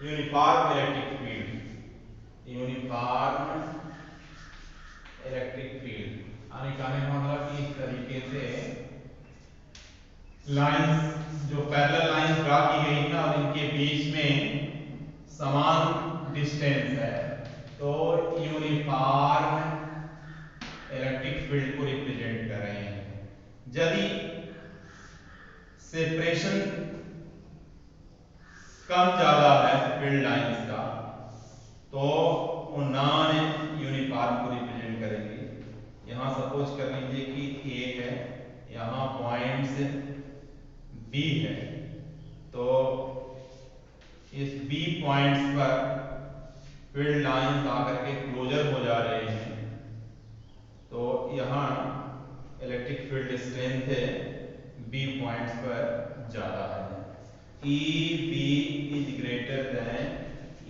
Uniform electric field, uniform electric field यानी कहने का मतलब कि इस तरीके से लाइंस जो पैरेलल लाइंस ड्रा की गई है और इनके बीच में समान डिस्टेंस है, तो यूनिफॉर्म इलेक्ट्रिक फील्ड को रिप्रेजेंट कर रहे हैं। यदि सेपरेशन कम ज्यादा है फील्ड लाइंस का, तो वो नॉन यूनिफॉर्म को रिप्रेजेंट करेंगे। यहां सपोज कर लीजिए कि ए है, यहां पॉइंट्स बी है, तो इस बी पॉइंट्स पर फील्ड लाइंस आकर के क्लोजर हो जा रहे हैं, तो यहां इलेक्ट्रिक फील्ड स्ट्रेंथ है बी पॉइंट्स पर ज्यादा है। E B is greater than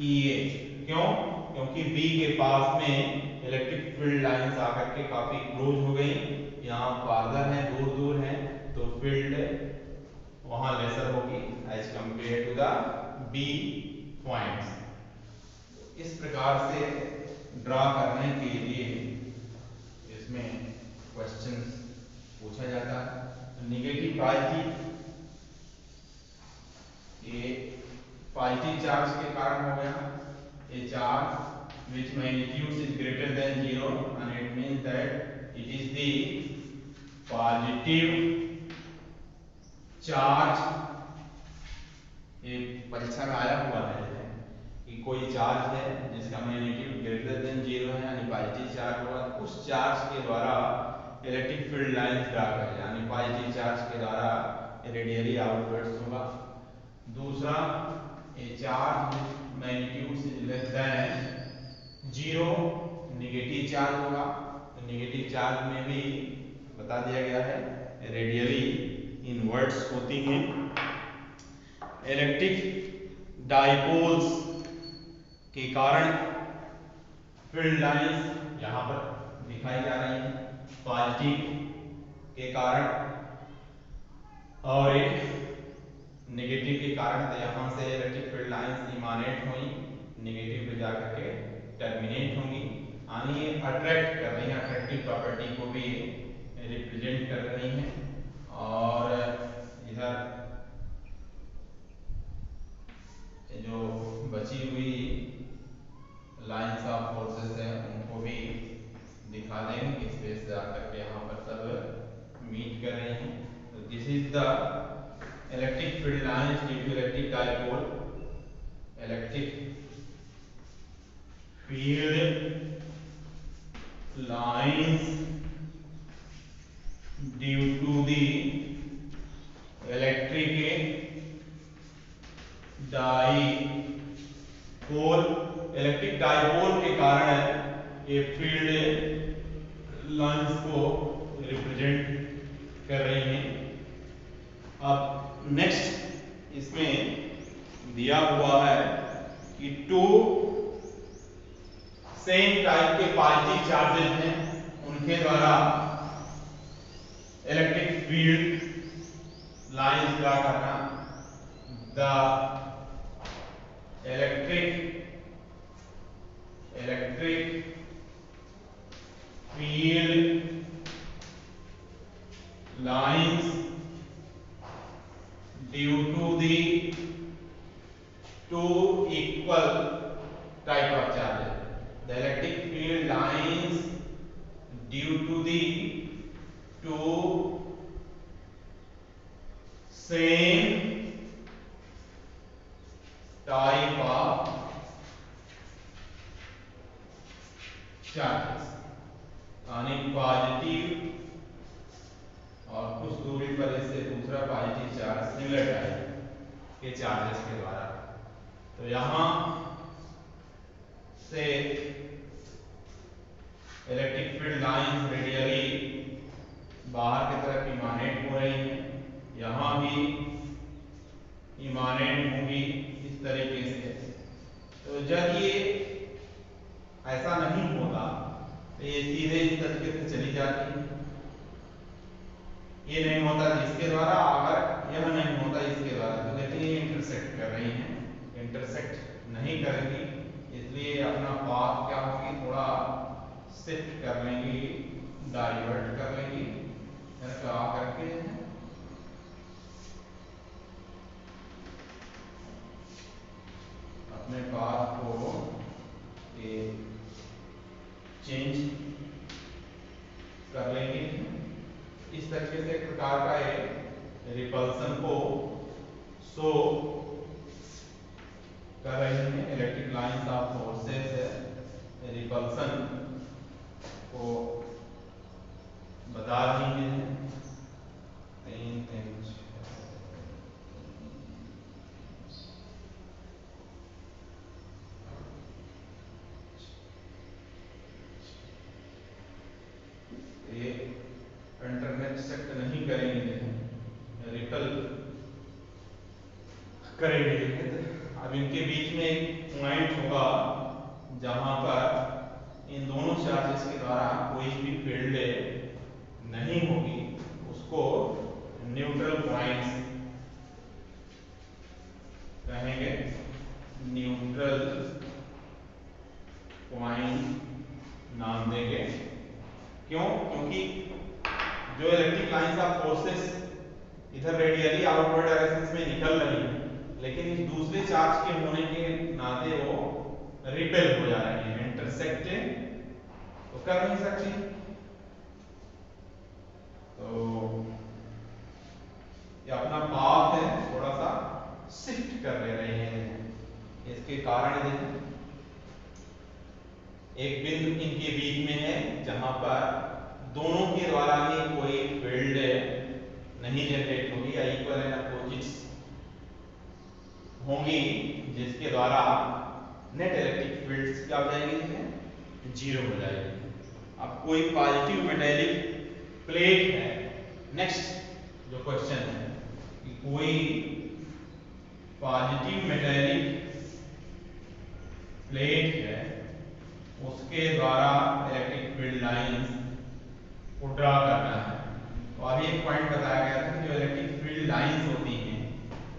E A. क्यों? क्योंकि बी के पास में इलेक्ट्रिक फील्ड लाइंस आकर के काफी क्लोज हो गई, यहाँ फार्दर है, दूर दूर है, तो फील्ड वहां लेसर होगी as compare to the B points. इस प्रकार से ड्रा करने के लिए इसमें क्वेश्चंस पूछा जाता है। नेगेटिव पॉजिटिव, ये पॉजिटिव चार्ज के कारण हो गया, ये charge which magnitude is greater than 0 and it means that it is the positive charge। ये परीक्षा में आया हुआ है कि कोई चार्ज है जिसका मैग्नीट्यूड ग्रेटर देन 0 है यानी पॉजिटिव चार्ज होगा, उस चार्ज के द्वारा इलेक्ट्रिक फील्ड लाइंस ड्रा करें, यानी पॉजिटिव चार्ज के द्वारा रेडियली आउटवर्ड्स होगा। दूसरा, ए चार्ज मैग्नीट्यूड से लेस देन 0 नेगेटिव चार्ज होगा, तो नेगेटिव चार्ज में भी बता दिया गया है रेडियली इनवर्ट्स होती हैं। इलेक्ट्रिक डाइपोल्स के कारण फील्ड लाइंस यहां पर दिखाई जा रही हैं पॉजिटिव के कारण, और एक नेगेटिव के कारण, तो यहां से इलेक्ट्रिक फील्ड लाइंस इमानेट हुई, नेगेटिव पे जाकर के टर्मिनेट होंगी, यानी ये अट्रैक्ट कर रही हैं, अट्रैक्टिव प्रॉपर्टी को भी रिप्रेजेंट कर रही हैं। और इधर जो बची हुई लाइंस ऑफ फोर्सेस है उनको भी दिखा देंगे, इस पे से आकर के यहाँ पर सब मीट कर रहे हैं। तो this is the electric field lines due to electric dipole, electric field lines due to the electric dipole, electric dipole के कारण ये फील्ड लाइंस को रिप्रेजेंट कर रही हैं। अब नेक्स्ट इसमें दिया हुआ है कि टू सेम टाइप के पॉजिटिव चार्जेस हैं, उनके द्वारा इलेक्ट्रिक फील्ड लाइंस ड्रा करना। The electric field lines due to the two equal type of charges, the electric field lines due to the two same type of charges, यानी positive और कुछ दूरी पर इससे दूसरा पॉजिटिव चार्ज सिमिलर टाइप के charges के द्वारा। तो यहां से इलेक्ट्रिक फील्ड लाइंस रेडियली बाहर की तरफ इमानेट हो रही हैं, यहां भी इमानेट होंगी इस तरीके से। तो जब ये ऐसा नहीं होता तो ये सीधे इस तरीके से चली जाती है, ये नहीं होता इसके द्वारा, अगर यह नहीं होता इसके द्वारा, तो लेकिन ये इंटरसेक्ट कर रही हैं, इंटरसेक्ट नहीं करेंगी, इसलिए अपना पाथ क्या होगी, थोड़ा शिफ्ट कर लेंगी, डाइवर्ट कर लेंगी, क्या करके अपने पाथ को चेंज कर लेंगे। इस तरीके से एक प्रकार का रिपल्सन को शो कर रहे हैं। इलेक्ट्रिक लाइंस ऑफ फोर्सेस है रिपल्सन को बता रही हैं। ये इंटरसेक्ट नहीं करेंगे, रिपल करेंगे। अब इनके बीच में एक पॉइंट होगा जहां पर इन दोनों चार्जेस के द्वारा कोई भी फील्ड नहीं होगी, उसको न्यूट्रल पॉइंट्स कहेंगे। न्यूट्रल पॉइंट नाम देंगे। क्यों? क्योंकि जो इलेक्ट्रिक लाइंस ऑफ फोर्सेस इधर रेडियली आउटवर्ड डायरेक्शंस में निकल रही है, लेकिन इस दूसरे चार्ज के होने के नाते वो रिपेल हो जा रही है, इंटरसेक्ट तो कर नहीं सकती। तो ये अपना पाथ है थोड़ा सा शिफ्ट कर ले रहे हैं। इसके कारण देखें, एक बिंदु इनके बीच में है जहां पर दोनों के द्वारा ही कोई फील्ड नहीं जनरेट होगी या इक्वल एंड अपोजिट्स होंगी, जिसके द्वारा नेट इलेक्ट्रिक फील्ड्स क्या हो जाएंगे, जीरो हो जाएगी। अब कोई पॉजिटिव मेटेलिक प्लेट है, नेक्स्ट जो क्वेश्चन है कि कोई पॉजिटिव मेटेलिक प्लेट है, उसके द्वारा इलेक्ट्रिक फील्ड लाइंस को ड्रा करना है। तो अभी एक पॉइंट बताया गया था कि जो इलेक्ट्रिक फील्ड लाइंस होती हैं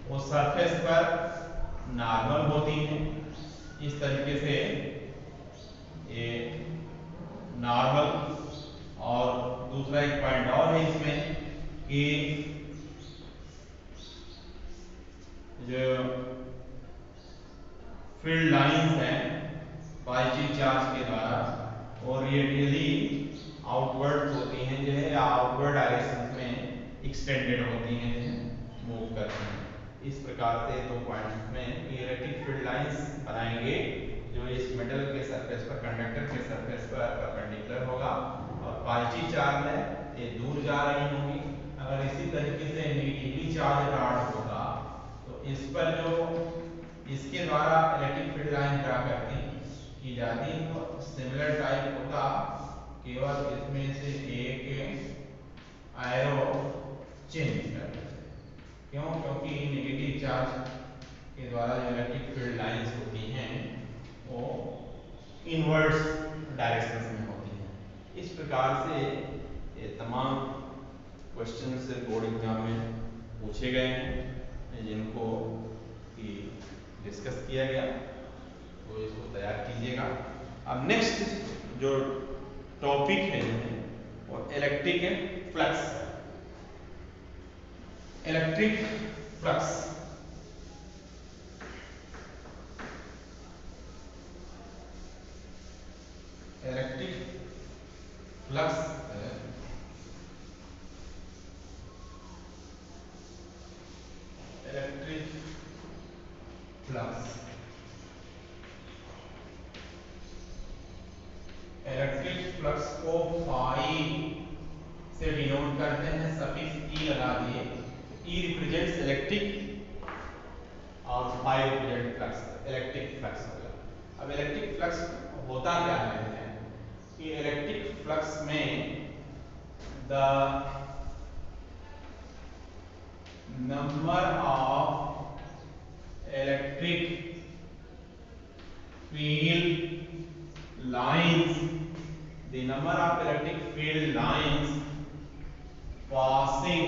वो सरफेस पर नॉर्मल होती हैं। इस तरीके से ये नॉर्मल, और दूसरा एक पॉइंट और है इसमें कि जो फील्ड लाइंस हैं पॉजिटिव चार्ज के द्वारा और रेडियली आउटवर्ड होती हैं, जो है आउटवर्ड डायरेक्शन में एक्सटेंडेड होती हैं, मूव करती हैं। इस प्रकार से दो पॉइंट्स में इलेक्ट्रिक फील्ड लाइंस बनाएंगे जो इस मेटल के सरफेस पर, कंडक्टर के सरफेस पर परपेंडिकुलर होगा, और पॉजिटिव चार्ज है ये दूर जा रही होंगी। अगर इसी तरीके से नेगेटिवली चार्ज डार्ट होगा तो इस पर जो इसके द्वारा इलेक्ट्रिक फील्ड लाइन ड्रा करती की जाती तो सिमिलर टाइप होता, केवल इसमें से एक एरो चेंज कर देते। क्यों? क्योंकि नेगेटिव चार्ज के द्वारा जो इलेक्ट्रिक फील्ड लाइंस होती हैं वो इनवर्स डायरेक्शंस में होती हैं। इस प्रकार से ये तमाम क्वेश्चंस बोर्ड एग्जाम में पूछे गए हैं, जिनको कि डिस्कस किया गया, तो इसको तैयार कीजिएगा। अब नेक्स्ट जो टॉपिक है वो electric flux. Electric flux electric flux electric flux electric flux को फाई से डिनोट करते हैं, सफिक्स ई लगा दिए। ई रिप्रेजेंट्स इलेक्ट्रिक और phi represent flux, electric flux हो गया। अब इलेक्ट्रिक फ्लक्स होता क्या है कि इलेक्ट्रिक फ्लक्स में the number of electric field lines, the number of electric field lines passing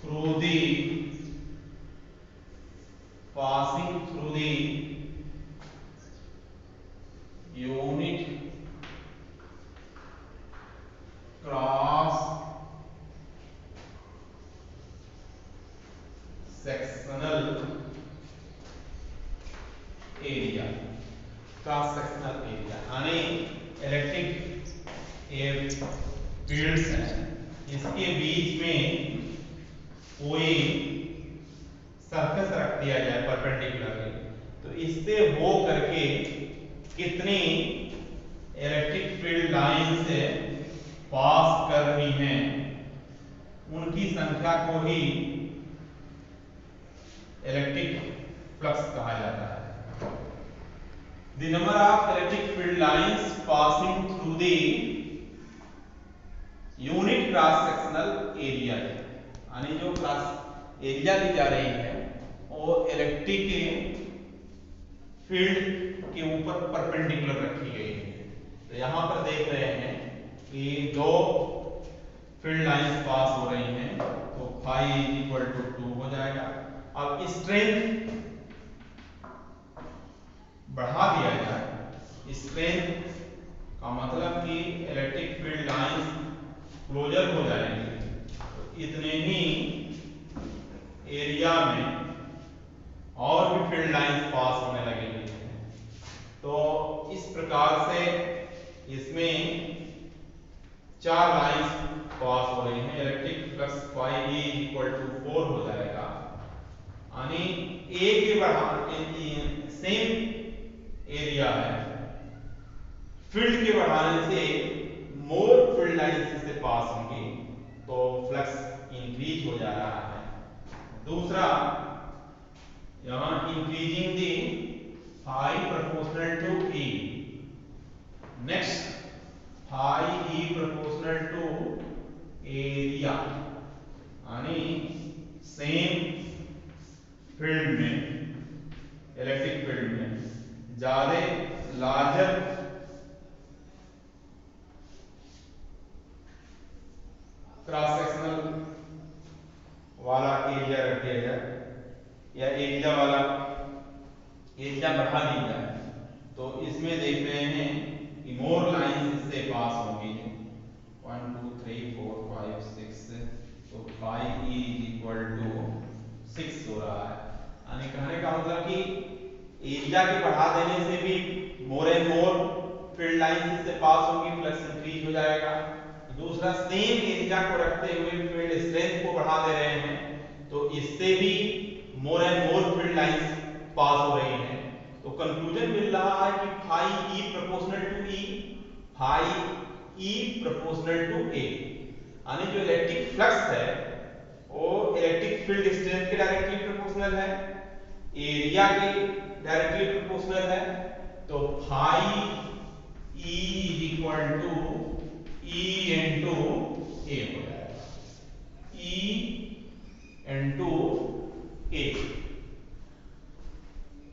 through the passing through the unit cross sectional area, cross sectional area यानी electric fields हैं, इसके बीच में कोई सरफेस रख दिया जाए परपेंडिकुलरली, तो इससे हो करके कितनी इलेक्ट्रिक फील्ड लाइन से पास कर रही हैं उनकी संख्या को ही इलेक्ट्रिक फ्लक्स कहा जाता है। The number of electric field lines passing through the unit cross sectional area, यानी जो क्रॉस एरिया ली जा रही है वो इलेक्ट्रिक फील्ड के ऊपर परपेंडिकुलर रखी गई है। तो यहां पर देख रहे हैं कि दो फील्ड लाइंस पास हो रही हैं, तो फाई इक्वल टू 2 हो जाएगा। अब स्ट्रेंथ बढ़ा दिया जाए, स्ट्रेंथ का मतलब कि इलेक्ट्रिक फील्ड लाइंस क्लोजर हो जाएंगे, तो इतने ही एरिया में और भी फील्ड लाइंस पास होने लगेंगे। तो इस प्रकार से इसमें 4 लाइंस पास हो रही हैं, electric flux phi E equal to 4 हो जाएगा, यानी ए के बढ़ाने सेम एरिया है, फील्ड के बढ़ाने से मोर फील्ड लाइंस से पास होंगी, तो फ्लक्स इंक्रीज हो जा रहा है। दूसरा, यहां increasing the phi proportional to E, next phi E proportional to area, यानी सेम फील्ड में इलेक्ट्रिक फील्ड में ज्यादा लार्जर क्रॉस सेक्शनल वाला एरिया रख दिया जाए या एरिया वाला एरिया बढ़ा दिया जाए, तो इसमें देख रहे हैं कि मोर लाइंस इससे पास होंगी, 1 2 3 4 5 6, तो 5 E इक्वल टू 6 हो रहा है। यानी कहने का मतलब कि एरिया के बढ़ा देने से भी more and more field lines इससे पास होंगी, फ्लक्स इंक्रीज हो जाएगा। दूसरा, सेम एरिया को रखते हुए फील्ड स्ट्रेंथ को बढ़ा दे रहे हैं, तो इससे भी more and more field lines pass हो रही हैं। तो कंक्लूजन मिल रहा है कि phi E proportional to E, phi E proportional to A, यानी जो इलेक्ट्रिक फ्लक्स है वो इलेक्ट्रिक फील्ड स्ट्रेंथ के डायरेक्टली प्रोपोर्शनल है, एरिया के डायरेक्टली प्रोपोर्शनल है, तो phi E equal to E into A हो जाएगा, E इंटू A।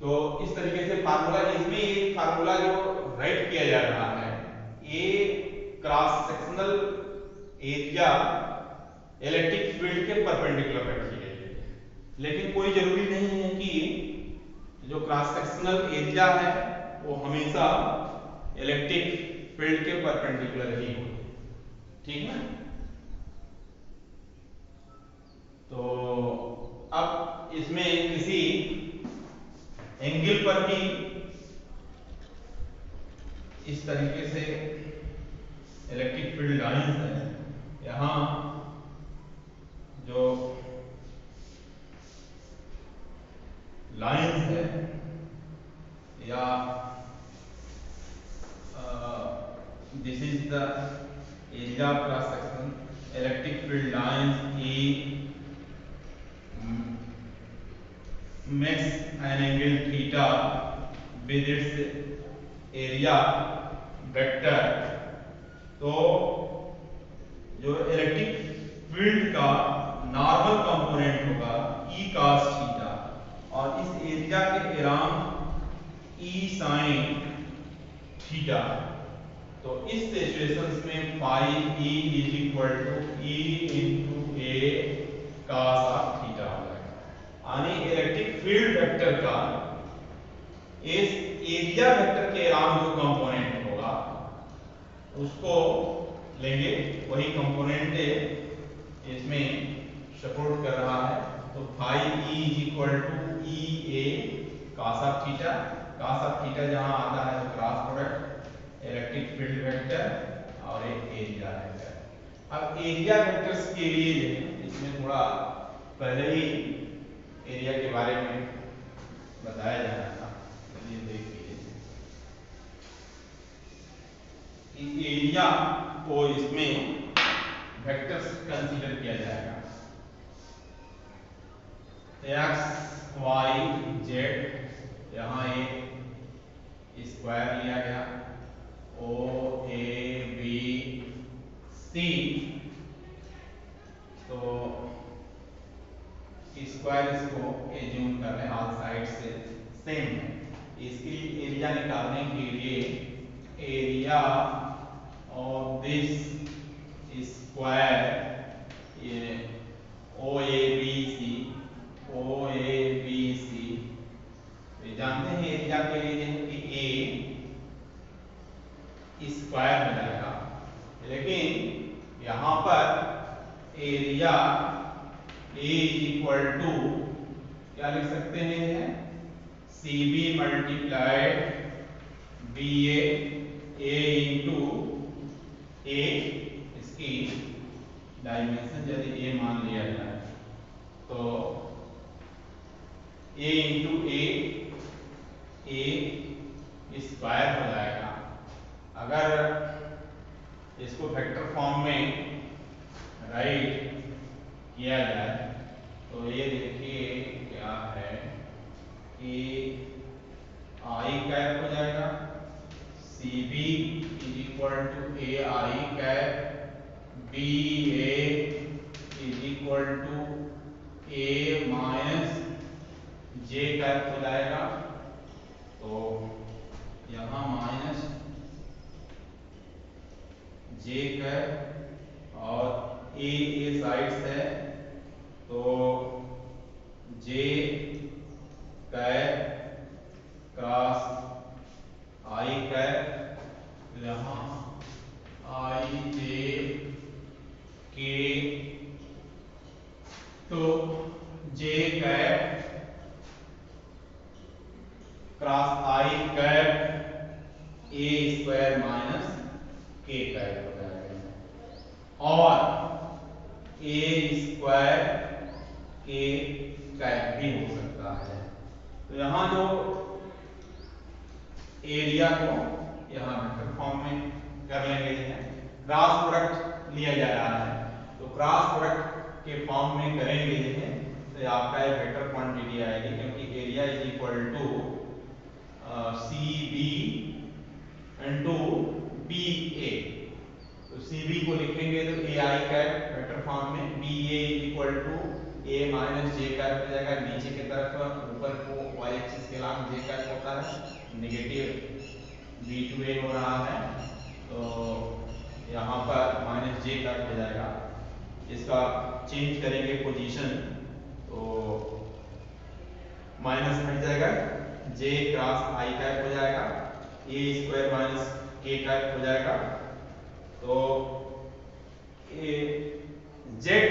तो इस तरीके से फार्मूला, इसमें एक फार्मूला जो राइट किया जा रहा है, A cross sectional area electric field के परपेंडिकुलर रखी गई है, लेकिन कोई जरूरी नहीं है कि जो क्रॉस सेक्शनल एरिया है वो हमेशा इलेक्ट्रिक फील्ड के परपेंडिकुलर ही हो, ठीक है। तो अब इसमें किसी एंगल पर भी इस तरीके से इलेक्ट्रिक फील्ड लाइंस है, यहां जो लाइंस है या this is the area of cross section, electric field lines E makes an angle theta with its area vector। तो जो इलेक्ट्रिक फील्ड का नॉर्मल कंपोनेंट होगा E cos थीटा, और इस एरिया के अराउंड E sin थीटा, तो इस situations में phi E is equal to E into A cos component इसमें सपोर्ट कर रहा है, तो phi E is equal to E A cos of theta. Cos of theta जहां आता है तो cross product electric field vector और एक एरिया वेक्टर। अब एरिया वेक्टर्स के लिए इसमें थोड़ा पहले ही एरिया के बारे में बताया जाना था, चलिए देख लीजिए कि एरिया को इसमें वेक्टर्स कंसीडर किया जाएगा। एक्स वाई जेड, यहाँ एक स्क्वायर लिया गया, ओ ए बी सी, तो स्क्वायर इसको एज्यूम कर रहे हैं ऑल साइड से सेम है। इसकी एरिया निकालने के लिए एरिया ऑफ दिस स्क्वायर, ये ओ A B C, O A B C, ये जानते हैं एरिया के लिए कि ए स्क्वायर हो जाएगा, लेकिन यहां पर एरिया ए इक्वल टू क्या लिख सकते हैं, सी बी मल्टीप्लाइड बी ए इंटू ए, इसकी डायमेंशन यदि ए मान लिया जाए तो ए इंटू ए स्क्वायर हो जाएगा। अगर इसको वेक्टर फॉर्म में राइट किया जाए तो ये देखिए क्या है कि आई कैप हो जाएगा, C B is equal to A I cap, B A is equal to A minus J cap हो जाएगा, तो यहाँ माइनस जे कैप और ए साइड्स है तो J cap cross I cap, यहाँ आई जे के, तो J cap cross I cap A square minus K cap हो जाएगा, और ए स्क्वायर के कैप भी हो सकता है। तो यहाँ जो एरिया को यहाँ वेक्टर फॉर्म में कर लेंगे, क्रॉस प्रोडक्ट लिया जा रहा है तो क्रॉस प्रोडक्ट के फॉर्म में करेंगे तो आपका एक वेक्टर क्वांटिटी आएगी, क्योंकि area is equal to C B into B A, तो सी बी को लिखेंगे तो A I cap vector form में, B A equal to A minus J cap हो जाएगा, नीचे की तरफ ऊपर को वाई एक्सिस के नाम जे कैप होता है, नेगेटिव बी टू ए हो रहा है तो यहाँ पर माइनस जे कैप हो जाएगा। इसका चेंज करेंगे पोजीशन तो माइनस हट जाएगा, जे क्रॉस आई कैप हो जाएगा, ए स्क्वायर माइनस के कैप हो जाएगा, तो जेड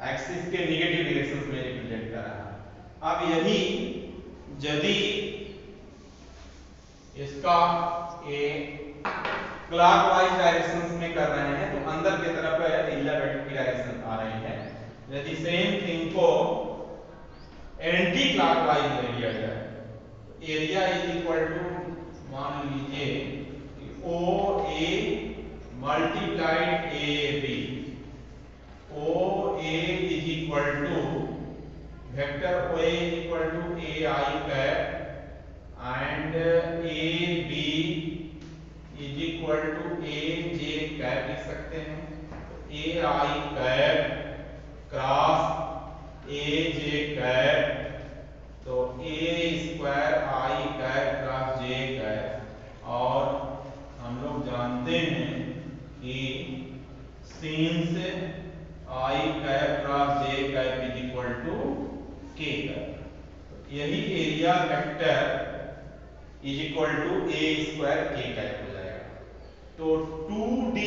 एक्सिस के निगेटिव डायरेक्शन में रिप्रेजेंट कर रहा है। अब यदि इसका ए क्लॉकवाइज डायरेक्शंस में कर रहे हैं तो अंदर की तरफ एरिया वेक्टर की डायरेक्शन आ रही है, यदि सेम थिंग को एंटी क्लॉकवाइज ले लिया जाए तो एरिया इज इक्वल टू मान लीजिए O A multiplied A B, O A is equal to vector O A is equal to A I cap and A B is equal to A J cap लिख सकते हैं, तो A I cap cross A J cap, तो A square I cap cross J cap, और हम लोग जानते हैं कि since I cap cross J cap is equal to K cap, यही area vector is equal to A square के cap हो जाएगा। तो 2D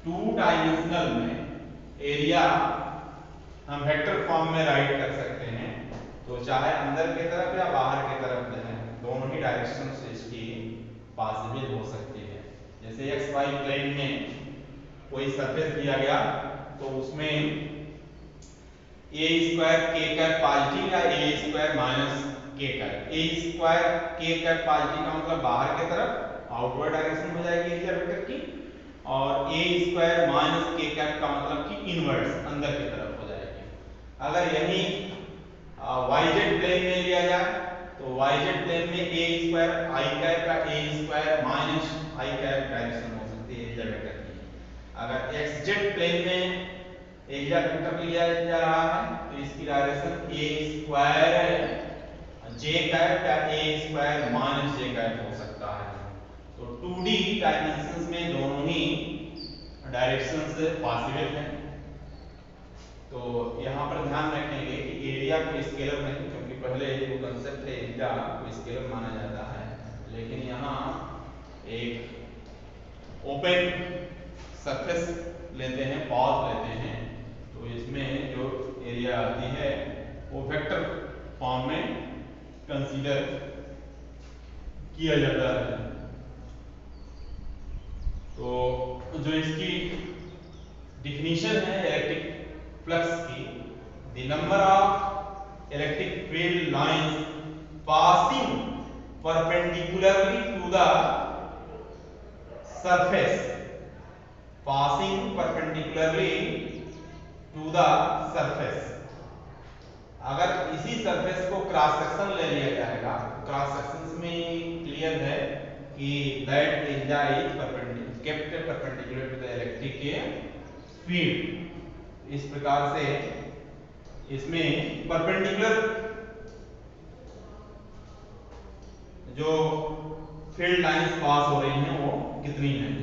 टू डायमेंशनल में एरिया हम वेक्टर फॉर्म में राइट कर सकते हैं, तो चाहे अंदर की तरफ या बाहर की तरफ जो है दोनों ही डायरेक्शन से इसकी पॉसिबल हो सकती है। जैसे एक्स वाई प्लेन में कोई सरफेस दिया गया तो उसमें ए स्क्वायर के कैप पॉजिटिव या ए square minus K cap, A square के कैप पॉजिटिव का मतलब बाहर की तरफ आउटवर्ड डायरेक्शन हो जाएगी एरिया वेक्टर की, और ए स्क्वायर माइनस के कैप का मतलब कि इनवर्स अंदर की तरफ हो जाएगी। अगर यही वाईजेड प्लेन में लिया जाए तो वाईजेड प्लेन में ए स्क्वायर आई कैप का ए स्क्वायर माइनस आई कैप डायरेक्शन हो सकती है एरिया वेक्टर की। अगर एक्स जेड प्लेन में एरिया वेक्टर लिया जा रहा है तो इसकी डायरेक्शन ए स्क्वायर जे कैप या ए स्क्वायर माइनस जे कैप हो सकता है। तो 2D डायमेंशंस में दोनों ही डायरेक्शंस पॉसिबल हैं। तो यहाँ पर ध्यान रखेंगे कि एरिया को स्केलर नहीं, क्योंकि पहले जो कंसेप्ट है एरिया को स्केलर माना जाता है, लेकिन यहाँ एक ओपन सरफेस लेते हैं, पॉज लेते हैं, तो इसमें जो एरिया आती है वो वेक्टर फॉर्म में कंसीडर किया जाता है। तो जो इसकी डिफिनीशन है इलेक्ट्रिक फ्लक्स की, the number of electric field lines passing perpendicularly to the surface, passing perpendicularly to the surface. अगर इसी सरफेस को क्रॉस सेक्शन ले लिया जाएगा, क्रॉस सेक्शन में क्लियर है कि that area is kept perpendicular to the electric field. इस प्रकार से इसमें परपेंडिकुलर जो फील्ड लाइंस पास हो रही हैं वो कितनी हैं,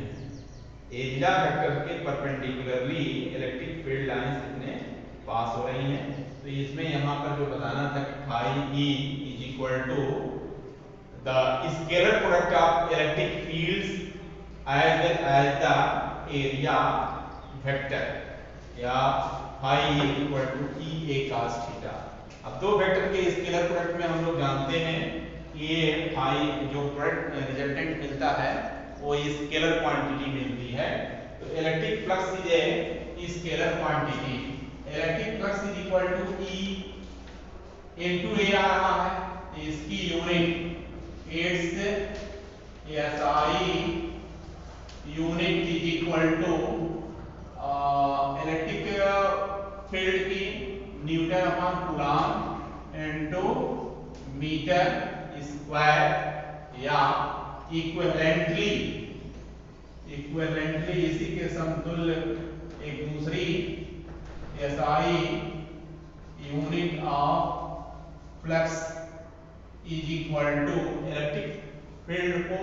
एरिया वेक्टर के परपेंडिकुलरली इलेक्ट्रिक फील्ड लाइंस कितने पास हो रही हैं। तो इसमें यहाँ पर जो बताना था कि phi E is equal to the scalar product of electric fields as well as the area vector, या phi E is equal to E A cos theta। अब दो वेक्टर के स्केलर प्रोडक्ट में हम लोग जानते हैं कि ये phi जो प्रोडक्ट रिजल्टेंट मिलता है वो स्केलर क्वांटिटी मिलती है। तो electric flux is a scalar quantity, electric flux is equal to E into A आ रहा है, इसकी unit it's SI unit is equal to electric field की newton upon coulomb into metre square, या equivalently इसी के समतुल्य एक दूसरी SI unit of flux is equal to electric field को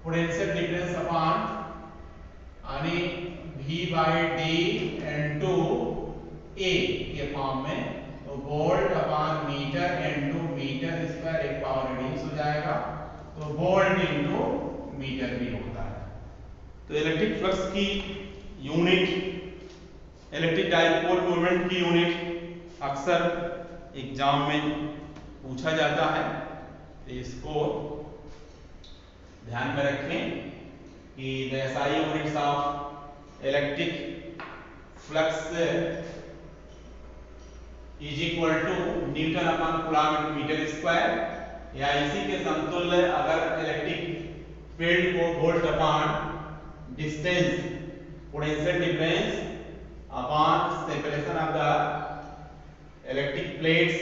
पोटेंशियल डिफरेंस अपॉन यानी V by D into A के फॉर्म में, तो volt upon metre into metre square एक पावर रिड्यूस हो जाएगा, तो वोल्ट इनटू मीटर भी होता है। तो इलेक्ट्रिक फ्लक्स की यूनिट, इलेक्ट्रिक डाइपोल मोमेंट की यूनिट अक्सर एग्जाम में पूछा जाता है, तो इसको ध्यान में रखें कि the SI units of electric flux is equal to newton upon coulomb into metre square, या इसी के समतुल्य अगर इलेक्ट्रिक फील्ड को volt upon distance potential difference upon separation of the electric plates,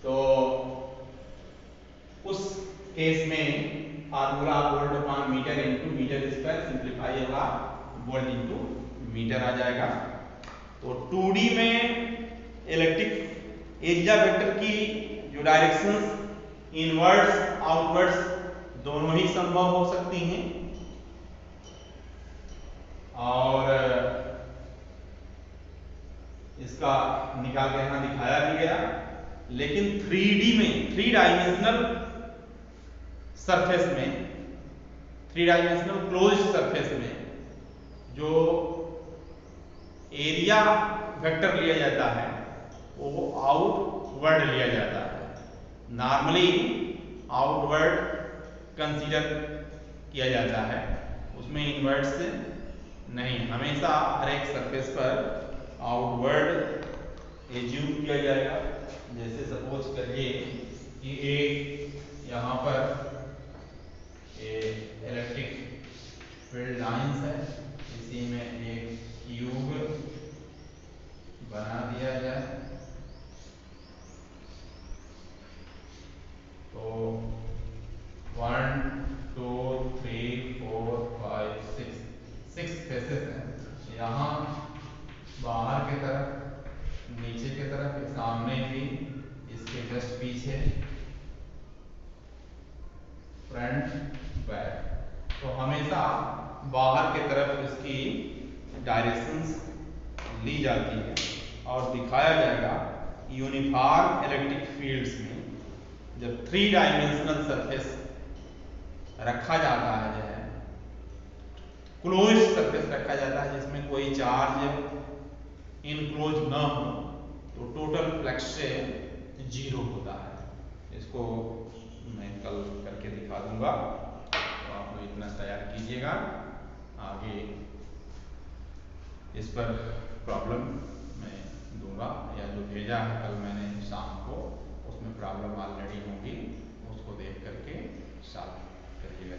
तो उस केस में formula volt upon metre into metre square simplify होगा, वोल्ट इनटू मीटर आ जाएगा। तो 2D में इलेक्ट्रिक एरिया वेक्टर की जो डायरेक्शंस इनवर्ड्स आउटवर्ड्स दोनों ही संभव हो सकती हैं, और इसका निकाल के यहां दिखाया भी गया। लेकिन 3D में, 3 डायमेंशनल सरफेस में, 3 डायमेंशनल क्लोज्ड सरफेस में जो एरिया वेक्टर लिया जाता है वो आउटवर्ड लिया जाता है। नॉर्मली आउटवर्ड कंसीडर किया जाता है, उसमें इनवर्ड्स नहीं। हमेशा हर एक सरफेस पर आउटवर्ड एज्यूम किया जाएगा। जैसे सपोज करिए कि एक यहाँ पर इलेक्ट्रिक फील्ड लाइंस है, इसी में एक ट्यूब बना दिया जाए तो 1 2 3 4 5 6 फेसेस हैं। यहाँ बाहर की तरफ, नीचे की तरफ, सामने भी, इसके जस्ट पीछे, फ्रंट बैक। तो हमेशा बाहर की तरफ इसकी डायरेक्शंस ली जाती है और दिखाया जाएगा यूनिफॉर्म इलेक्ट्रिक फील्ड्स में। जब 3 डायमेंशनल सरफेस रखा जाता है, जो है क्लोज सरफेस रखा जाता है जिसमें कोई चार्ज इनक्लोज ना हो, तो टोटल फ्लक्स से 0 होता है। इसको मैं कल करके दिखा दूंगा, तो आप लोग इतना तैयार कीजिएगा। आगे इस पर प्रॉब्लम मैं दूंगा, या जो भेजा है कल मैंने शाम को, उसमें प्रॉब्लम ऑलरेडी होगी, उसको देख करके सॉल्व करिएगा।